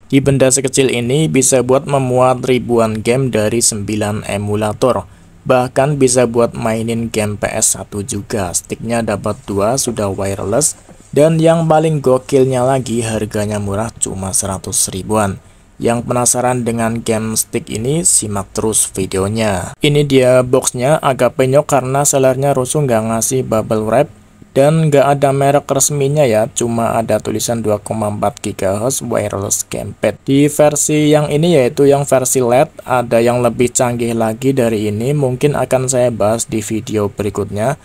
Di benda sekecil ini bisa buat memuat ribuan game dari 9 emulator. Bahkan bisa buat mainin game PS1 juga. Sticknya dapat 2, sudah wireless. Dan yang paling gokilnya lagi, harganya murah, cuma 100 ribuan. Yang penasaran dengan game stick ini, simak terus videonya. Ini dia boxnya, agak penyok karena sellernya rusuh nggak ngasih bubble wrap. Dan nggak ada merek resminya ya, cuma ada tulisan 2,4 GHz wireless gamepad. Di versi yang ini yaitu yang versi LED, ada yang lebih canggih lagi dari ini, mungkin akan saya bahas di video berikutnya.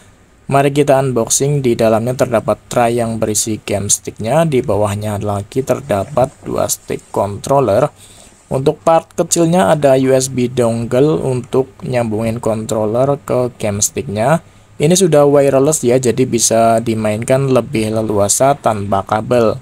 Mari kita unboxing. Di dalamnya terdapat tray yang berisi game sticknya, di bawahnya lagi terdapat 2 stick controller. Untuk part kecilnya ada USB dongle untuk nyambungin controller ke game sticknya. Ini sudah wireless ya, jadi bisa dimainkan lebih leluasa tanpa kabel.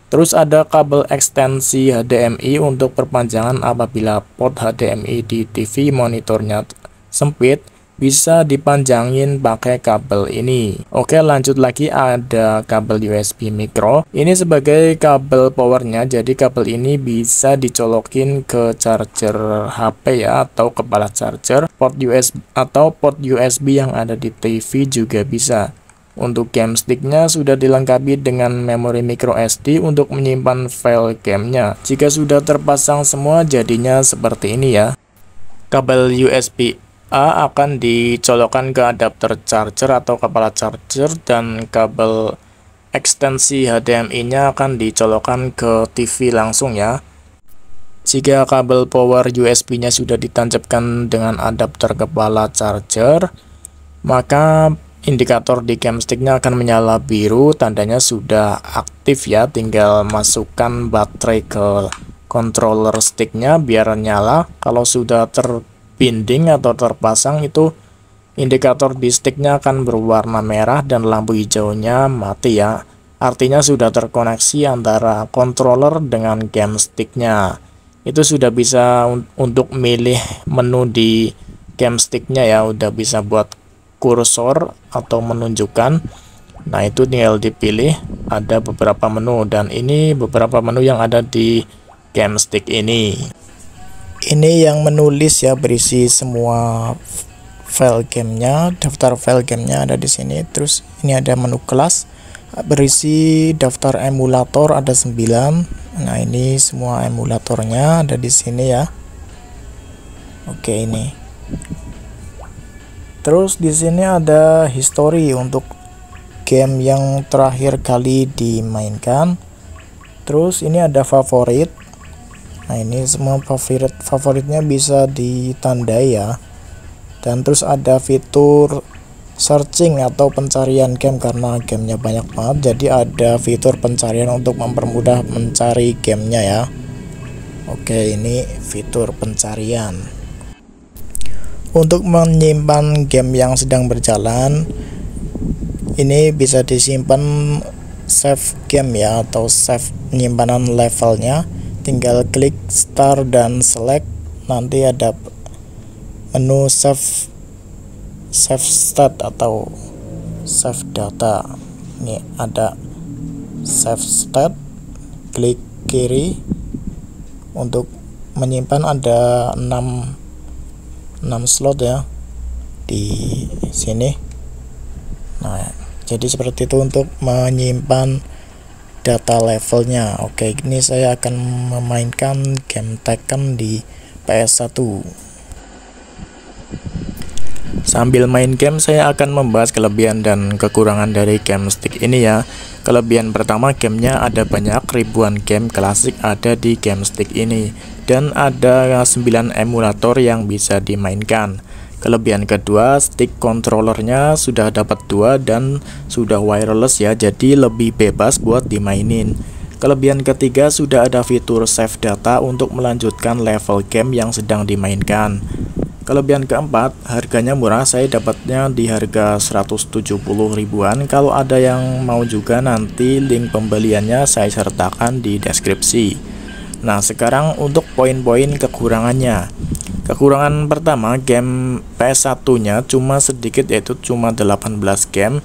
Terus ada kabel ekstensi HDMI untuk perpanjangan apabila port HDMI di TV monitornya sempit, bisa dipanjangin pakai kabel ini. Oke, lanjut lagi, ada kabel USB micro. Ini sebagai kabel powernya, jadi kabel ini bisa dicolokin ke charger HP ya, atau kepala charger, port USB atau port USB yang ada di TV juga bisa. Untuk game sticknya sudah dilengkapi dengan memori micro SD untuk menyimpan file gamenya. Jika sudah terpasang semua, jadinya seperti ini ya. Kabel USB A akan dicolokkan ke adapter charger atau kepala charger, dan kabel ekstensi HDMI-nya akan dicolokkan ke TV langsung ya. Jika kabel power USB-nya sudah ditancapkan dengan adapter kepala charger, maka indikator di game stick-nya akan menyala biru, tandanya sudah aktif ya. Tinggal masukkan baterai ke controller stick-nya biar nyala. Kalau sudah binding atau terpasang, itu indikator di sticknya akan berwarna merah dan lampu hijaunya mati ya. Artinya sudah terkoneksi antara controller dengan game sticknya. Itu sudah bisa untuk milih menu di game sticknya ya, udah bisa buat kursor atau menunjukkan. Nah, itu tinggal dipilih, ada beberapa menu, dan ini beberapa menu yang ada di game stick ini. Ini yang menulis ya, berisi semua file gamenya, daftar file gamenya ada di sini. Terus ini ada menu kelas, berisi daftar emulator ada 9. Nah, ini semua emulatornya ada di sini ya. Oke, ini. Terus di sini ada history untuk game yang terakhir kali dimainkan. Terus ini ada favorit. Nah, ini semua favoritnya bisa ditandai ya. Dan terus ada fitur searching atau pencarian game, karena gamenya banyak banget, jadi ada fitur pencarian untuk mempermudah mencari gamenya ya. Oke, ini fitur pencarian. Untuk menyimpan game yang sedang berjalan, ini bisa disimpan save game ya, atau save penyimpanan levelnya. Tinggal klik start dan select, nanti ada menu save state atau save data. Ini ada save state, klik kiri. Untuk menyimpan ada 6 slot ya di sini. Nah, jadi seperti itu untuk menyimpan data levelnya. Oke, ini saya akan memainkan game Tekken di PS1. Sambil main game, saya akan membahas kelebihan dan kekurangan dari game stick ini ya. Kelebihan pertama, gamenya ada banyak, ribuan game klasik ada di game stick ini, dan ada 9 emulator yang bisa dimainkan. Kelebihan kedua, stick controllernya sudah dapat 2 dan sudah wireless ya, jadi lebih bebas buat dimainin. Kelebihan ketiga, sudah ada fitur save data untuk melanjutkan level game yang sedang dimainkan. Kelebihan keempat, harganya murah, saya dapatnya di harga 170 ribuan. Kalau ada yang mau juga, nanti link pembeliannya saya sertakan di deskripsi. Nah, sekarang untuk poin-poin kekurangannya. Kekurangan pertama, game PS1-nya cuma sedikit, yaitu cuma 18 game.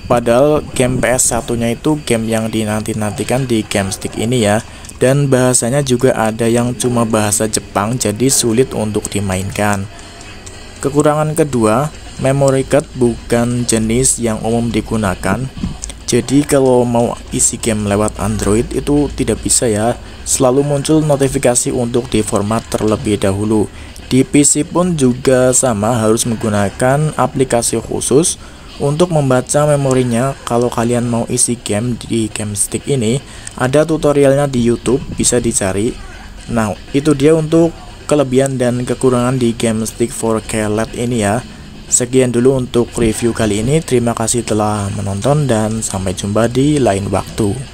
Padahal game PS1-nya itu game yang dinanti-nantikan di game stick ini ya. dan bahasanya juga ada yang cuma bahasa Jepang, jadi sulit untuk dimainkan. Kekurangan kedua, memory card bukan jenis yang umum digunakan. Jadi kalau mau isi game lewat Android itu tidak bisa ya, selalu muncul notifikasi untuk diformat terlebih dahulu. Di PC pun juga sama, harus menggunakan aplikasi khusus untuk membaca memorinya. Kalau kalian mau isi game di GameStick ini, ada tutorialnya di YouTube, bisa dicari. Nah, itu dia untuk kelebihan dan kekurangan di GameStick 4K LED ini ya. Sekian dulu untuk review kali ini. Terima kasih telah menonton dan sampai jumpa di lain waktu.